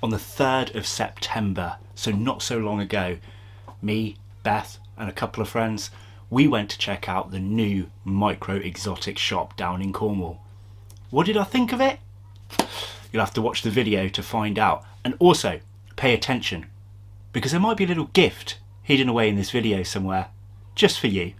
On the 3rd of September, so not so long ago, me, Beth and a couple of friends, we went to check out the new micro exotic shop down in Cornwall. What did I think of it? You'll have to watch the video to find out, and also pay attention because there might be a little gift hidden away in this video somewhere just for you.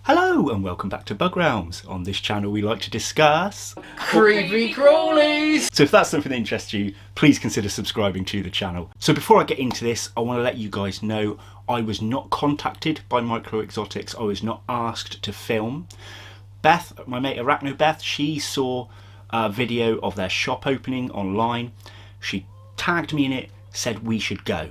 Hello and welcome back to Bug Realms. On this channel we like to discuss creepy crawlies. So if that's something that interests you, please consider subscribing to the channel. So before I get into this, I want to let you guys know I was not contacted by Micro Exotics. I was not asked to film. Beth, my mate Arachnobeth, she saw a video of their shop opening online. She tagged me in it, said we should go.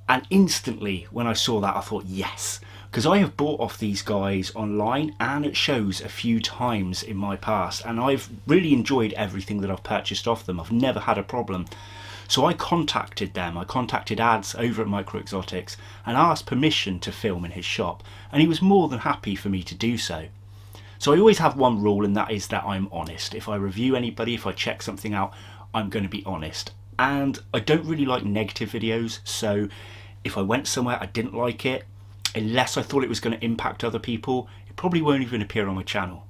And instantly when I saw that I thought yes. Because I have bought off these guys online and it shows a few times in my past, and I've really enjoyed everything that I've purchased off them. I've never had a problem. So I contacted them, I contacted Ads over at Micro Exotics and asked permission to film in his shop, and he was more than happy for me to do so. So I always have one rule, and that is that I'm honest. If I review anybody, if I check something out, I'm going to be honest. And I don't really like negative videos, so if I went somewhere I didn't like it, unless I thought it was going to impact other people, it probably won't even appear on my channel.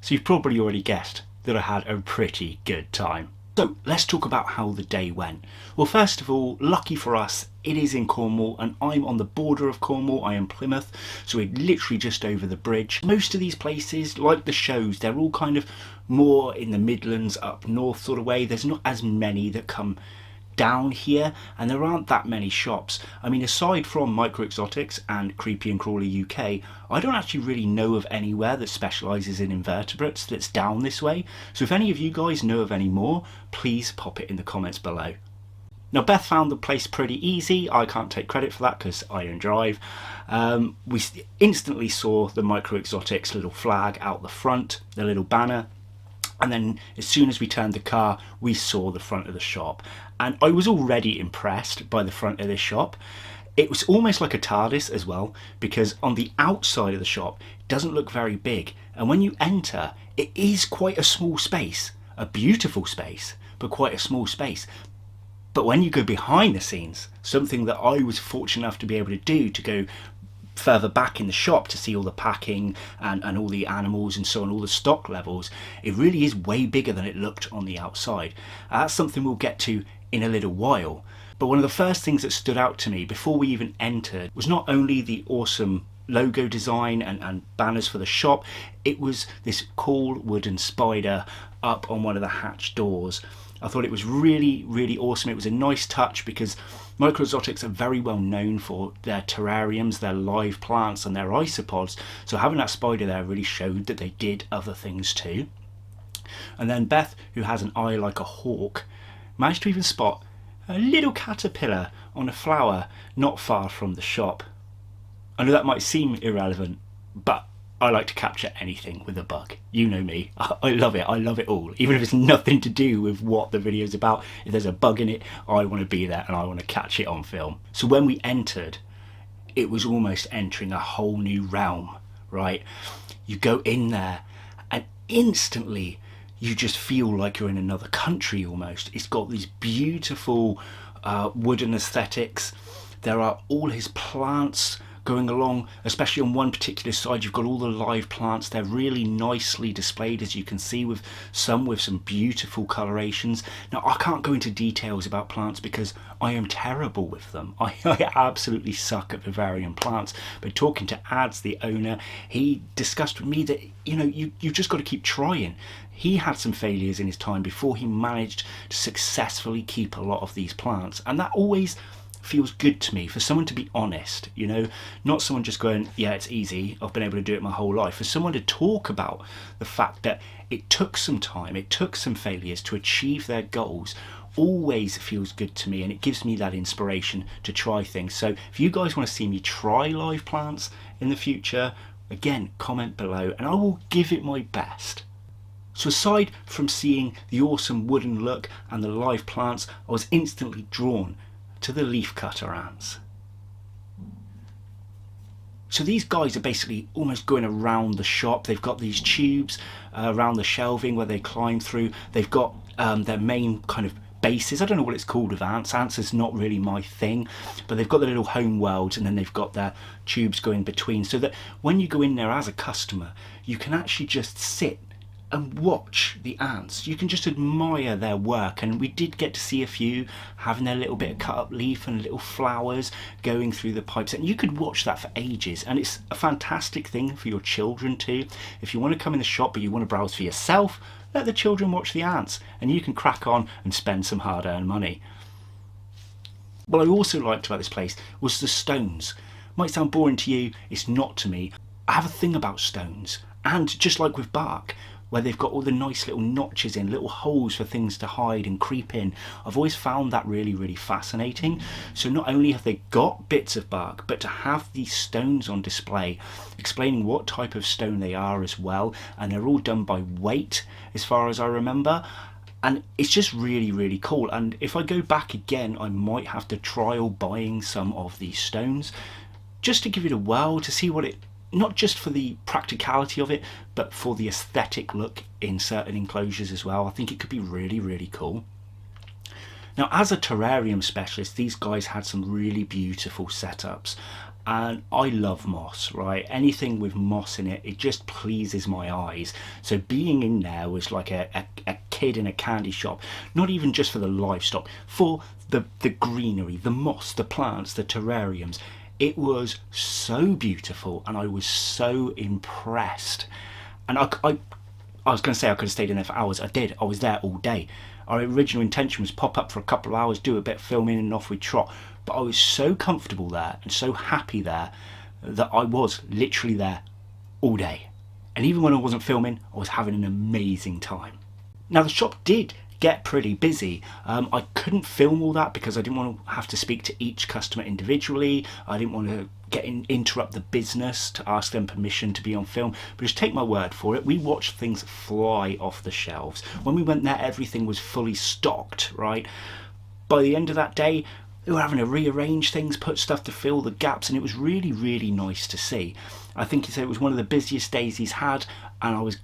So you've probably already guessed that I had a pretty good time. So let's talk about how the day went. Well, first of all, lucky for us, it is in Cornwall and I'm on the border of Cornwall. I am Plymouth, so we're literally just over the bridge. Most of these places, like the shows, they're all kind of more in the Midlands, up north sort of way. There's not as many that come down here, and there aren't that many shops. I mean, aside from Micro Exotics and Creepy and Crawly UK, I don't actually really know of anywhere that specialises in invertebrates that's down this way. So if any of you guys know of any more, please pop it in the comments below. Now Beth found the place pretty easy. I can't take credit for that because I don't drive. We instantly saw the Micro Exotics little flag out the front, the little banner. And then as soon as we turned the car, we saw the front of the shop. And I was already impressed by the front of this shop. It was almost like a TARDIS as well, because on the outside of the shop, it doesn't look very big. And when you enter, it is quite a small space, a beautiful space, but quite a small space. But when you go behind the scenes, something that I was fortunate enough to be able to do, to go further back in the shop to see all the packing and all the animals and so on, all the stock levels, it really is way bigger than it looked on the outside. That's something we'll get to in a little while. But one of the first things that stood out to me before we even entered was not only the awesome logo design and banners for the shop, it was this cool wooden spider up on one of the hatch doors. I thought it was really, really awesome. It was a nice touch because Micro Exotics are very well known for their terrariums, their live plants and their isopods. So having that spider there really showed that they did other things too. And then Beth, who has an eye like a hawk, managed to even spot a little caterpillar on a flower not far from the shop. I know that might seem irrelevant, but I like to capture anything with a bug. You know me, I love it. I love it all. Even if it's nothing to do with what the video's about, if there's a bug in it, I want to be there and I want to catch it on film. So when we entered, it was almost entering a whole new realm, right? You go in there and instantly you just feel like you're in another country almost. It's got these beautiful wooden aesthetics. There are all his plants going along, especially on one particular side. You've got all the live plants. They're really nicely displayed, as you can see, with some beautiful colorations. Now I can't go into details about plants because I am terrible with them. I absolutely suck at vivarium plants. But talking to Ads, the owner, he discussed with me that you've just got to keep trying. He had some failures in his time before he managed to successfully keep a lot of these plants, and that always feels good to me, for someone to be honest, not someone just going, yeah, it's easy, I've been able to do it my whole life. For someone to talk about the fact that it took some time, it took some failures to achieve their goals, always feels good to me, and it gives me that inspiration to try things. So if you guys want to see me try live plants in the future, again, comment below and I will give it my best. So aside from seeing the awesome wooden look and the live plants, I was instantly drawn to the leaf cutter ants. So these guys are basically almost going around the shop. They've got these tubes around the shelving where they climb through. They've got their main kind of bases. I don't know what it's called with ants. Ants is not really my thing, but they've got the little home worlds, and then they've got their tubes going between, so that when you go in there as a customer, you can actually just sit and watch the ants. You can just admire their work, and we did get to see a few having their little bit of cut up leaf and little flowers going through the pipes, and you could watch that for ages. And it's a fantastic thing for your children too. If you want to come in the shop but you want to browse for yourself, let the children watch the ants, and you can crack on and spend some hard-earned money. What I also liked about this place was the stones. Might sound boring to you, it's not to me. I have a thing about stones, and just like with bark, where they've got all the nice little notches in, little holes for things to hide and creep in. I've always found that really, really fascinating. So not only have they got bits of bark, but to have these stones on display, explaining what type of stone they are as well, and they're all done by weight as far as I remember. And it's just really, really cool. And if I go back again, I might have to trial buying some of these stones just to give it a whirl, to see what it, not just for the practicality of it, but for the aesthetic look in certain enclosures as well. I think it could be really, really cool. Now, as a terrarium specialist, these guys had some really beautiful setups, and I love moss, right? Anything with moss in it, it just pleases my eyes. So being in there was like a kid in a candy shop, not even just for the livestock, for the greenery, the moss, the plants, the terrariums. It was so beautiful, and I was so impressed. And I was going to say I could have stayed in there for hours. I did. I was there all day. Our original intention was pop up for a couple of hours, do a bit of filming, and off we trot. But I was so comfortable there and so happy there that I was literally there all day. And even when I wasn't filming, I was having an amazing time. Now, the shop did get pretty busy. I couldn't film all that because I didn't want to have to speak to each customer individually. I didn't want to interrupt the business to ask them permission to be on film, but just take my word for it, we watched things fly off the shelves. When we went there, everything was fully stocked, right? By the end of that day, they were having to rearrange things, put stuff to fill the gaps, and it was really, really nice to see. I think he said it was one of the busiest days he's had, and I was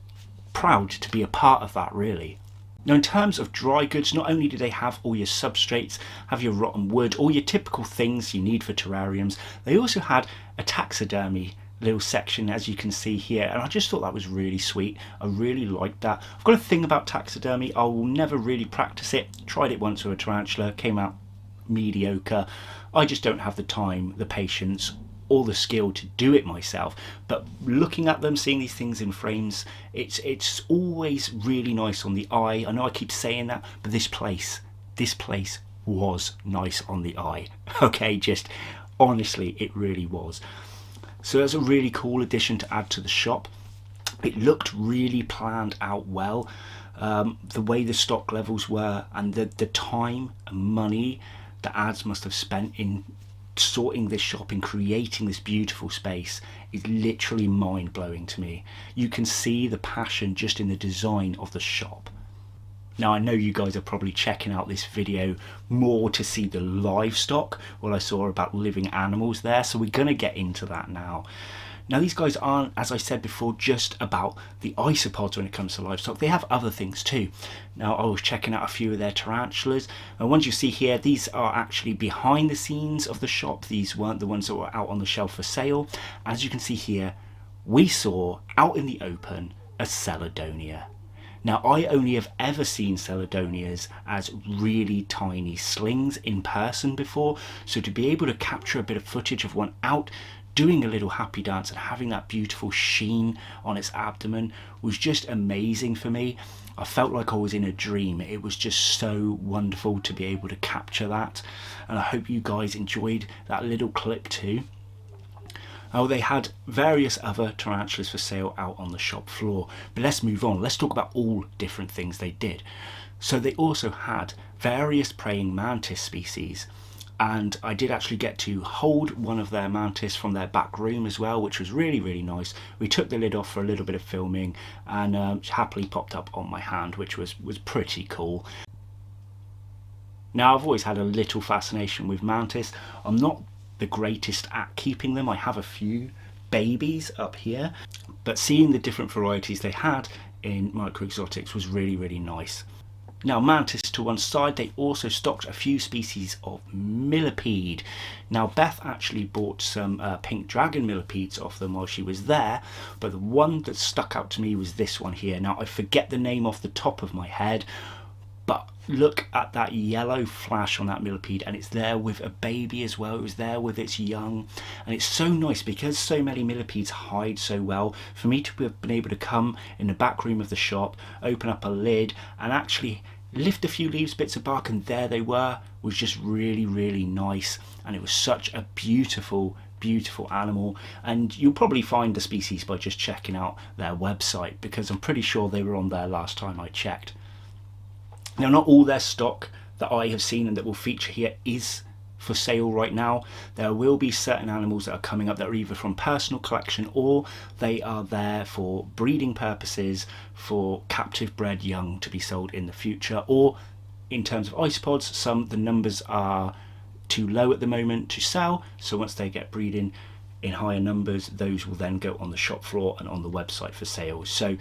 proud to be a part of that, really. Now, in terms of dry goods, not only do they have all your substrates, have your rotten wood, all your typical things you need for terrariums, they also had a taxidermy little section, as you can see here, and I just thought that was really sweet. I really liked that. I've got a thing about taxidermy. I will never really practice it. Tried it once with a tarantula, came out mediocre. I just don't have the time, the patience, or the skill to do it myself. But looking at them, seeing these things in frames, it's always really nice on the eye. I know I keep saying that, but this place was nice on the eye. Okay, just honestly, it really was. So that's a really cool addition to add to the shop. It looked really planned out well. The way the stock levels were, and the time and money the ads must have spent in sorting this shop and creating this beautiful space is literally mind-blowing to me. You can see the passion just in the design of the shop. Now, I know you guys are probably checking out this video more to see the livestock, what I saw about living animals there, so we're going to get into that now. Now, these guys aren't, as I said before, just about the isopods when it comes to livestock. They have other things too. Now, I was checking out a few of their tarantulas, and ones you see here, these are actually behind the scenes of the shop. These weren't the ones that were out on the shelf for sale. As you can see here, we saw out in the open a Celadonia. Now, I only have ever seen Celadonias as really tiny slings in person before, so to be able to capture a bit of footage of one out doing a little happy dance and having that beautiful sheen on its abdomen was just amazing for me. I felt like I was in a dream. It was just so wonderful to be able to capture that, and I hope you guys enjoyed that little clip too. Oh, they had various other tarantulas for sale out on the shop floor, but let's move on. Let's talk about all different things they did. So they also had various praying mantis species. and I did actually get to hold one of their Mantis from their back room as well, which was really, really nice. We took the lid off for a little bit of filming, and happily popped up on my hand, which was pretty cool. Now, I've always had a little fascination with Mantis. I'm not the greatest at keeping them. I have a few babies up here, but seeing the different varieties they had in Micro Exotics was really, really nice. Now, Mantis to one side, they also stocked a few species of millipede. Now, Beth actually bought some pink dragon millipedes off them while she was there, but the one that stuck out to me was this one here. Now, I forget the name off the top of my head, but look at that yellow flash on that millipede, and it's there with a baby as well. It was there with its young, and it's so nice because so many millipedes hide so well. For me to have been able to come in the back room of the shop, open up a lid and actually lift a few leaves, bits of bark, and there they were, was just really, really nice. And it was such a beautiful animal, and you'll probably find the species by just checking out their website, because I'm pretty sure they were on there last time I checked. Now, not all their stock that I have seen and that will feature here is for sale right now. There will be certain animals that are coming up that are either from personal collection, or they are there for breeding purposes, for captive bred young to be sold in the future. Or in terms of isopods, the numbers are too low at the moment to sell, so once they get breeding in higher numbers, those will then go on the shop floor and on the website for sales. So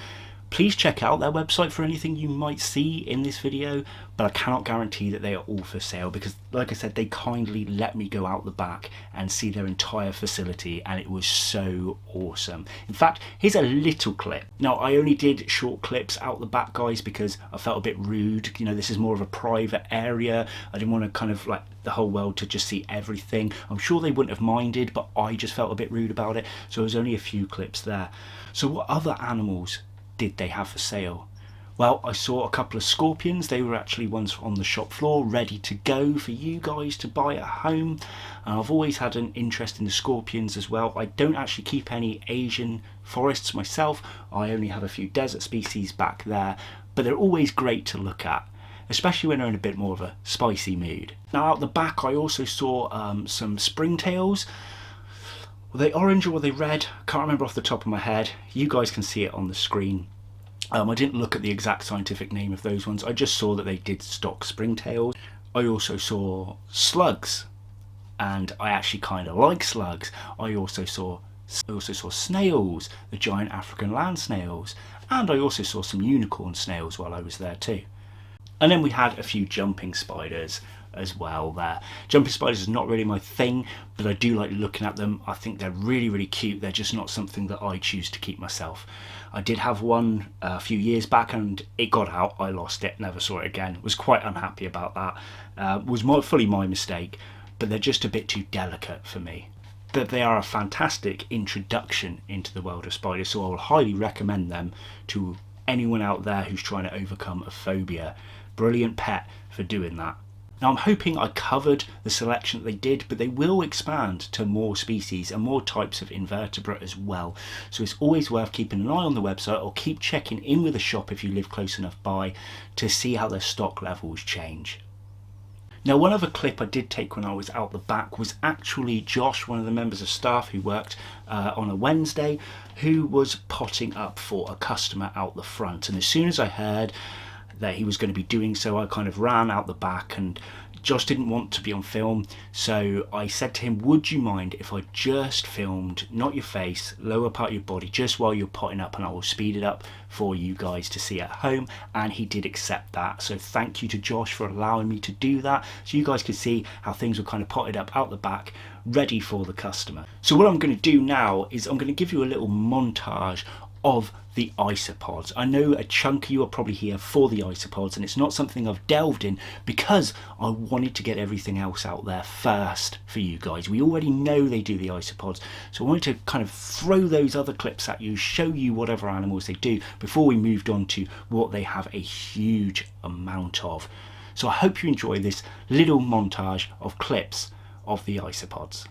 please check out their website for anything you might see in this video, but I cannot guarantee that they are all for sale, because like I said, they kindly let me go out the back and see their entire facility, and it was so awesome. In fact, here's a little clip. Now, I only did short clips out the back, guys, because I felt a bit rude. You know, this is more of a private area. I didn't want to kind of like the whole world to just see everything. I'm sure they wouldn't have minded, but I just felt a bit rude about it, so there was only a few clips there. So what other animals did they have for sale? Well, I saw a couple of scorpions. They were actually ones on the shop floor ready to go for you guys to buy at home, and I've always had an interest in the scorpions as well. I don't actually keep any Asian forests myself. I only have a few desert species back there, but they're always great to look at, especially when they're in a bit more of a spicy mood. Now, out the back I also saw some springtails. Were they orange or were they red? I can't remember off the top of my head. You guys can see it on the screen. I didn't look at the exact scientific name of those ones. I just saw that they did stock springtails. I also saw slugs, and I actually kind of like slugs. I also saw snails, the giant African land snails, and I also saw some unicorn snails while I was there too. And then we had a few jumping spiders as well there. Jumping spiders is not really my thing, but I do like looking at them. I think they're really, really cute. They're just not something that I choose to keep myself. I did have one a few years back, and it got out. I lost it, never saw it again. Was quite unhappy about that. Was fully my mistake, but they're just a bit too delicate for me. But they are a fantastic introduction into the world of spiders, so I will highly recommend them to anyone out there who's trying to overcome a phobia. Brilliant pet for doing that. Now, I'm hoping I covered the selection that they did, but they will expand to more species and more types of invertebrate as well. So it's always worth keeping an eye on the website, or keep checking in with the shop if you live close enough by, to see how their stock levels change. Now, one other clip I did take when I was out the back was actually Josh, one of the members of staff who worked on a Wednesday, who was potting up for a customer out the front. And as soon as I heard that he was going to be doing so, I kind of ran out the back, and Josh didn't want to be on film, so I said to him, would you mind if I just filmed, not your face, lower part of your body, just while you're potting up, and I will speed it up for you guys to see at home. And he did accept that, so thank you to Josh for allowing me to do that, so you guys could see how things were kind of potted up out the back, ready for the customer. So what I'm going to do now is I'm going to give you a little montage of the isopods. I know a chunk of you are probably here for the isopods, and it's not something I've delved in because I wanted to get everything else out there first for you guys. We already know they do the isopods, so I wanted to kind of throw those other clips at you, show you whatever animals they do before we moved on to what they have a huge amount of. So I hope you enjoy this little montage of clips of the isopods.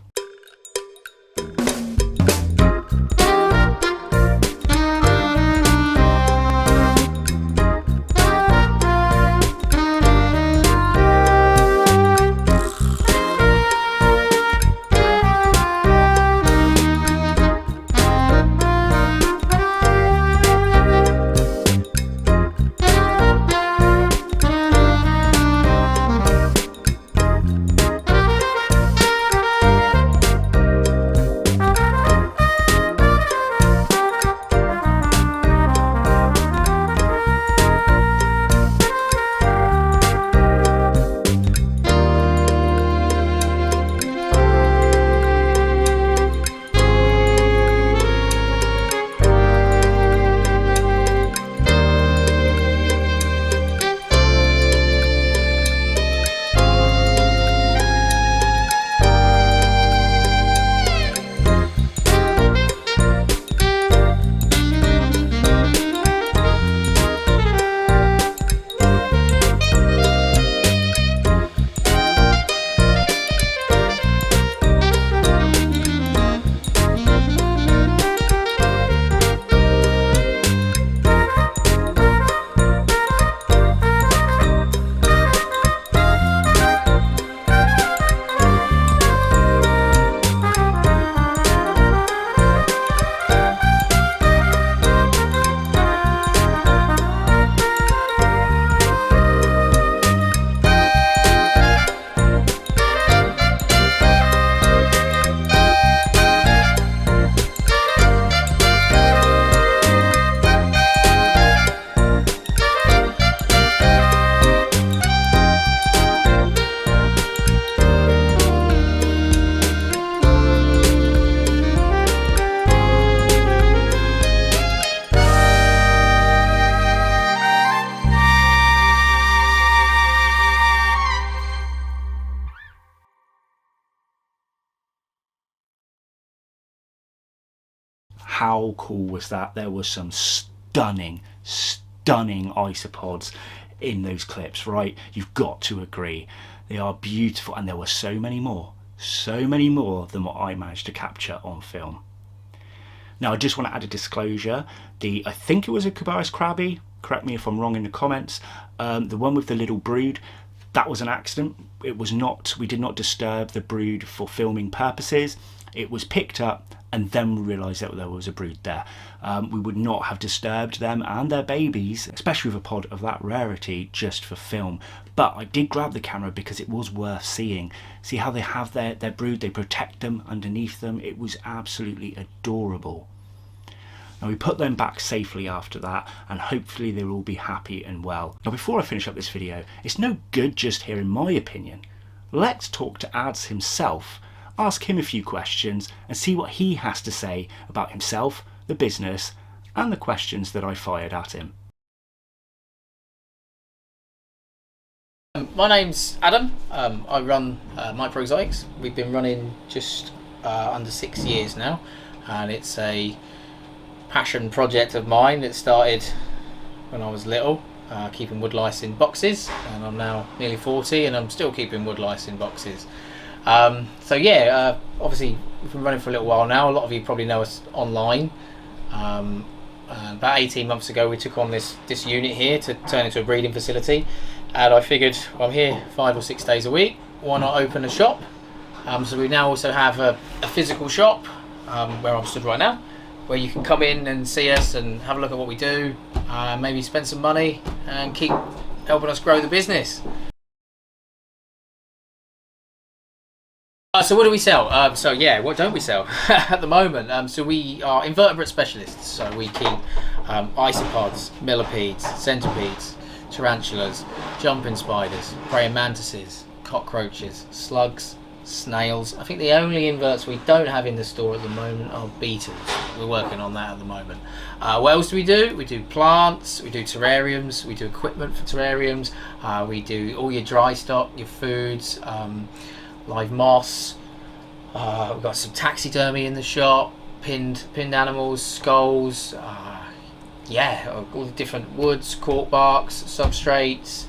How cool was that? There were some stunning isopods in those clips, right? You've got to agree. They are beautiful, and there were so many more than what I managed to capture on film. Now, I just want to add a disclosure. I think it was a Cabaris crabby, correct me if I'm wrong in the comments, the one with the little brood, that was an accident. It was not, we did not disturb the brood for filming purposes. It was picked up and then we realised that there was a brood there. We would not have disturbed them and their babies, especially with a pod of that rarity, just for film. But I did grab the camera because it was worth seeing. See how they have their brood, they protect them underneath them. It was absolutely adorable. Now we put them back safely after that, and hopefully they'll all be happy and well. Now before I finish up this video, it's no good just hearing my opinion. Let's talk to Ads himself, ask him a few questions and see what he has to say about himself, the business and the questions that I fired at him. My name's Adam. I run Micro Exotics. We've been running just under 6 years now, and it's a passion project of mine that started when I was little, keeping woodlice in boxes, and I'm now nearly 40 and I'm still keeping woodlice in boxes. So yeah, obviously we've been running for a little while now. A lot of you probably know us online. About 18 months ago we took on this unit here to turn into a breeding facility, and I figured, well, I'm here 5 or 6 days a week, why not open a shop? So we now also have a physical shop where I'm stood right now, where you can come in and see us and have a look at what we do, maybe spend some money and keep helping us grow the business. So what do we sell? So yeah, what don't we sell at the moment? So we are invertebrate specialists. So we keep isopods, millipedes, centipedes, tarantulas, jumping spiders, praying mantises, cockroaches, slugs, snails. I think the only inverts we don't have in the store at the moment are beetles. We're working on that at the moment. What else do? We do plants, we do terrariums, we do equipment for terrariums, we do all your dry stock, your foods, live moss. We've got some taxidermy in the shop, pinned animals, skulls, yeah, all the different woods, cork barks, substrates,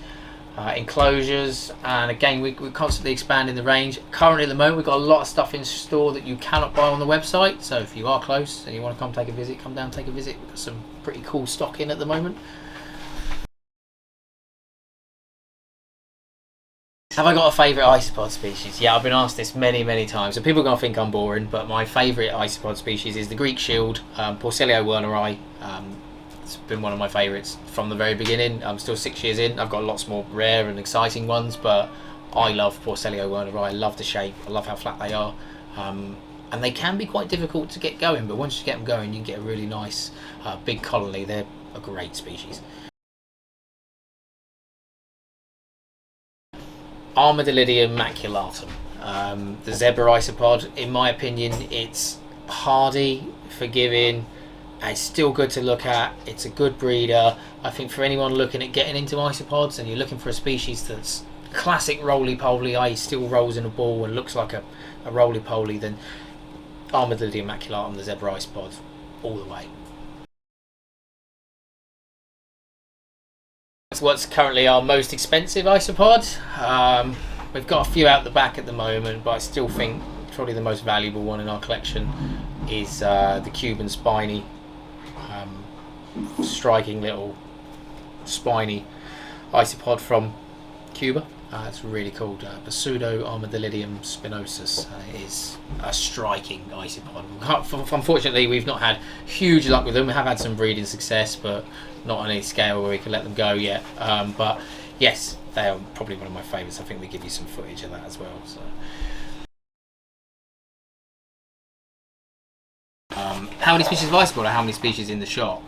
enclosures, and again we're constantly expanding the range. Currently at the moment we've got a lot of stuff in store that you cannot buy on the website, so if you are close and you want to come take a visit, come down, take a visit. We've got some pretty cool stock in at the moment. Have I got a favourite isopod species? Yeah, I've been asked this many times, so people are going to think I'm boring, but my favourite isopod species is the Greek shield, Porcellio werneri. It's been one of my favourites from the very beginning. I'm still 6 years in. I've got lots more rare and exciting ones, but I love Porcellio werneri. I love the shape. I love how flat they are. And they can be quite difficult to get going, but once you get them going, you can get a really nice big colony. They're a great species. Armadillidium maculatum. The zebra isopod, in my opinion, it's hardy, forgiving. It's still good to look at. It's a good breeder. I think for anyone looking at getting into isopods and you're looking for a species that's classic roly-poly, i.e. still rolls in a ball and looks like a roly-poly, then Armadillidium maculatum, the zebra isopod, all the way. It's what's currently our most expensive isopod. We've got a few out the back at the moment, but I still think probably the most valuable one in our collection is the Cuban spiny. Striking little spiny isopod from Cuba. It's really called Pseudo Armadillidium spinosus. Is a striking isopod. Unfortunately, we've not had huge luck with them. We have had some breeding success, but not on any scale where we can let them go yet. But yes, they are probably one of my favourites. I think we give you some footage of that as well. So. How many species of isopod, or how many species in the shop?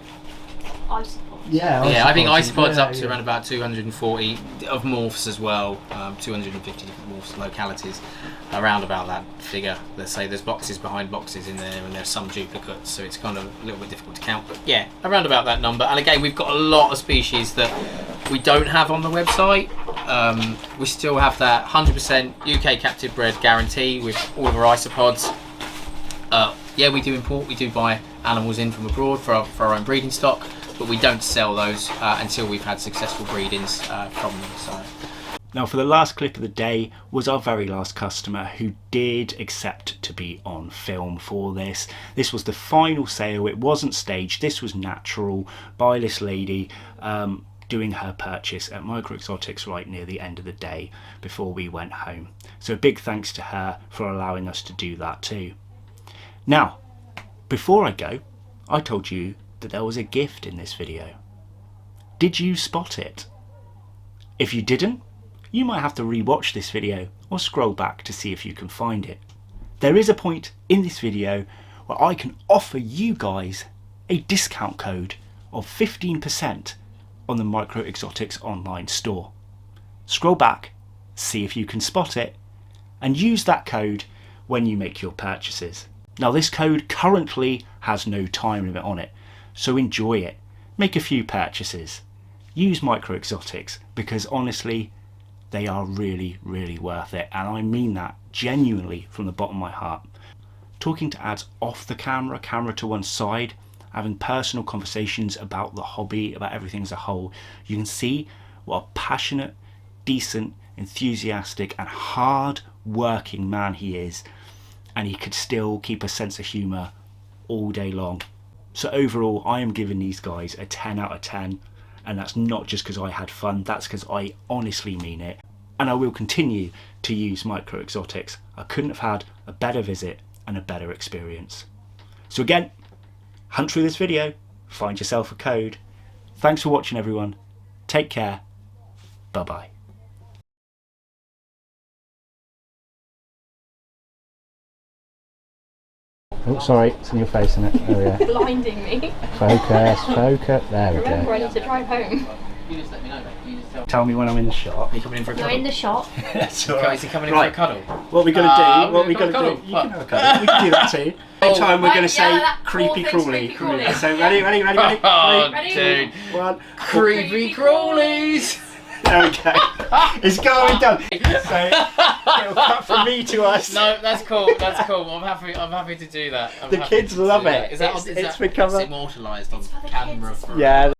Isopods. Yeah, I think isopods up to around about 240 of morphs as well, 250 different morphs localities, around about that figure. Let's say there's boxes behind boxes in there, and there's some duplicates, so it's kind of a little bit difficult to count. But yeah, around about that number. And again, we've got a lot of species that we don't have on the website. We still have that 100% UK captive bred guarantee with all of our isopods. Yeah, we do import. We do buy animals in from abroad for our own breeding stock, but we don't sell those until we've had successful breedings from them. So. Now for the last clip of the day was our very last customer who did accept to be on film for this. This was the final sale. It wasn't staged. This was natural by this lady doing her purchase at Micro Exotics right near the end of the day before we went home. So a big thanks to her for allowing us to do that too. Now, before I go, I told you that there was a gift in this video. Did you spot it? If you didn't, you might have to rewatch this video or scroll back to see if you can find it. There is a point in this video where I can offer you guys a discount code of 15% on the Micro Exotics online store. Scroll back, see if you can spot it, and use that code when you make your purchases. Now this code currently has no time limit on it, so enjoy it. Make a few purchases. Use Micro Exotics because honestly, they are really, really worth it, and I mean that genuinely from the bottom of my heart. Talking to ads off the camera to one side, having personal conversations about the hobby, about everything as a whole, you can see what a passionate, decent, enthusiastic and hard working man he is, and he could still keep a sense of humour all day long. So overall, I am giving these guys a 10 out of 10. And that's not just because I had fun, that's because I honestly mean it. And I will continue to use Micro Exotics. I couldn't have had a better visit and a better experience. So again, hunt through this video, find yourself a code. Thanks for watching everyone. Take care. Bye bye. Oh, sorry, it's in your face, isn't it? Oh yeah. Blinding me. Focus, focus. There we Remember, go. I need to drive home. You just let me know, mate. You just Tell me when I'm in the shop. Are you coming in for a You're cuddle? in the shop. That's Is he coming in for a cuddle? What we're going to do, what we're going to do, you can have a cuddle. We can do that too. Same time we're going to say creepy crawly. So ready? Oh, Ready? dude. 1. Creepy crawlies! There we go. It's going done. So it'll cut from me to us. No, that's cool. That's cool. I'm happy to do that. The kids love it. Is that It's become immortalised on for the camera? kids. Yeah.